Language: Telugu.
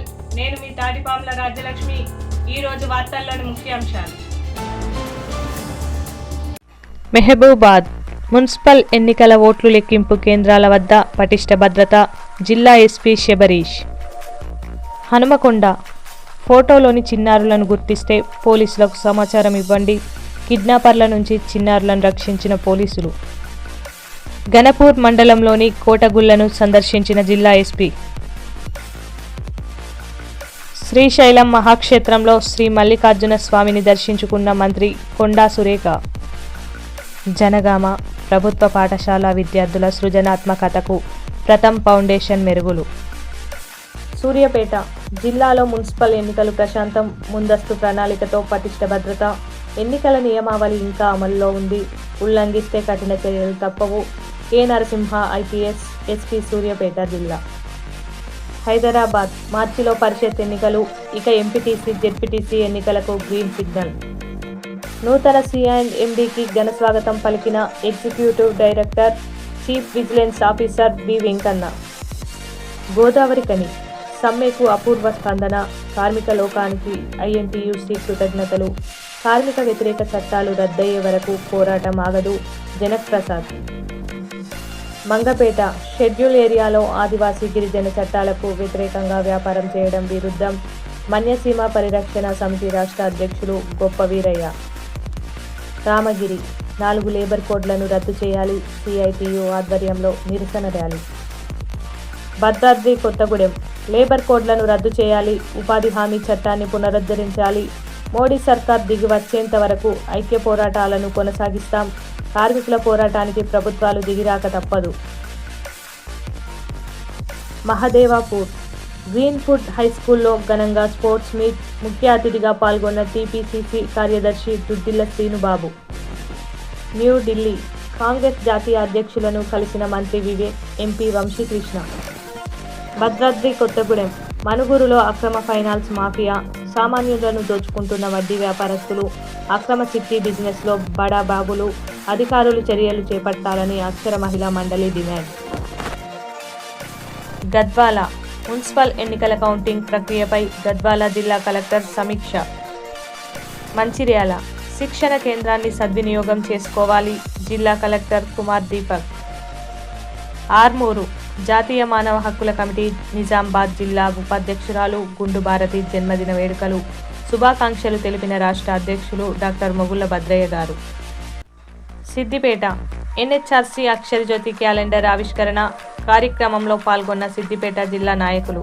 ఛానల్. నేను మీ తాటిపాముల రాజ్యలక్ష్మి. ఈరోజు వార్తల్లోని ముఖ్యాంశాలు. మెహబూబాద్ మున్సిపల్ ఎన్నికల ఓట్లు లెక్కింపు కేంద్రాల వద్ద పటిష్ట భద్రత. జిల్లా ఎస్పీ శబరీష్. హనుమకొండ ఫోటోలోని చిన్నారులను గుర్తిస్తే పోలీసులకు సమాచారం ఇవ్వండి. కిడ్నాపర్ల నుంచి చిన్నారులను రక్షించిన పోలీసులు. గణపూర్ మండలంలోని కోటగుళ్లను సందర్శించిన జిల్లా ఎస్పీ. శ్రీశైలం మహాక్షేత్రంలో శ్రీ మల్లికార్జున స్వామిని దర్శించుకున్న మంత్రి కొండా సురేఖ. జనగామ ప్రభుత్వ పాఠశాల విద్యార్థుల సృజనాత్మకతకు ప్రథమ్ ఫౌండేషన్ మెరుగులు. సూర్యాపేట జిల్లాలో మున్సిపల్ ఎన్నికలు ప్రశాంతం. ముందస్తు ప్రణాళికతో పటిష్ట భద్రత. ఎన్నికల నియమావళి ఇంకా అమల్లో ఉంది. ఉల్లంఘిస్తే కఠిన చర్యలు తప్పవు. K Narasimha IPS SP Suryapet జిల్లా. హైదరాబాద్ మార్చిలో పరిషత్ ఎన్నికలు. ఇక ఎంపీటీసీ జెడ్పీటీసీ ఎన్నికలకు గ్రీన్ సిగ్నల్. నూతన సిఐఎండికి ఘన స్వాగతం పలికిన executive director chief vigilance officer B Venkanna. Godavarikhani సమ్మెకు అపూర్వ స్పందన. కార్మిక లోకానికి ఐఎన్టీయూసీ కృతజ్ఞతలు. కార్మిక వ్యతిరేక చట్టాలు రద్దయ్యే వరకు పోరాటం ఆగదు. జనక్ ప్రసాద్. మంగపేట షెడ్యూల్ ఏరియాలో ఆదివాసీ గిరిజన చట్టాలకు వ్యతిరేకంగా వ్యాపారం చేయడం విరుద్ధం. మన్యసీమ పరిరక్షణ సమితి రాష్ట్ర అధ్యక్షులు గొప్ప వీరయ్య. రామగిరి 4 లేబర్ కోడ్లను రద్దు చేయాలి. సిఐటియు ఆధ్వర్యంలో నిరసన ర్యాలీ. భద్రాద్రి కొత్తగూడెం లేబర్ కోడ్లను రద్దు చేయాలి. ఉపాధి హామీ చట్టాన్ని పునరుద్ధరించాలి. మోడీ సర్కార్ దిగి వచ్చేంత వరకు ఐక్య పోరాటాలను కొనసాగిస్తాం. కార్మికుల పోరాటానికి ప్రభుత్వాలు దిగిరాక తప్పదు. మహదేవాపూర్ గ్రీన్ ఫుడ్ హై స్కూల్లో ఘనంగా స్పోర్ట్స్ మీట్. ముఖ్య అతిథిగా పాల్గొన్న టీపీసీసీ కార్యదర్శి దుద్దిల్ల శ్రీనుబాబు. న్యూఢిల్లీ కాంగ్రెస్ జాతీయ అధ్యక్షులను కలిసిన మంత్రి వివేక్, ఎంపీ వంశీకృష్ణ. భద్రాద్రి కొత్తగూడెం మనుగురులో అక్రమ ఫైనాన్స్ మాఫియా. సామాన్యులను దోచుకుంటున్న వడ్డీ వ్యాపారస్తులు. అక్రమ చిట్టి బిజినెస్లో బడా బాబులు. అధికారులు చర్యలు చేపట్టాలని అక్షర మహిళా మండలి డిమాండ్. గద్వాల మున్సిపల్ ఎన్నికల కౌంటింగ్ ప్రక్రియపై గద్వాల జిల్లా కలెక్టర్ సమీక్ష. మంచిర్యాల శిక్షణ కేంద్రాన్ని సద్వినియోగం చేసుకోవాలి. జిల్లా కలెక్టర్ కుమార్ దీపక్. ఆర్మూరు జాతీయ మానవ హక్కుల కమిటీ నిజామాబాద్ జిల్లా ఉపాధ్యక్షురాలు గుండు భారతి జన్మదిన వేడుకలు. శుభాకాంక్షలు తెలిపిన రాష్ట్ర అధ్యక్షులు డాక్టర్ మొగుళ్ల భద్రయ్య గారు. సిద్దిపేట ఎన్హెచ్ఆర్సీ అక్షరజ్యోతి క్యాలెండర్ ఆవిష్కరణ కార్యక్రమంలో పాల్గొన్న సిద్దిపేట జిల్లా నాయకులు.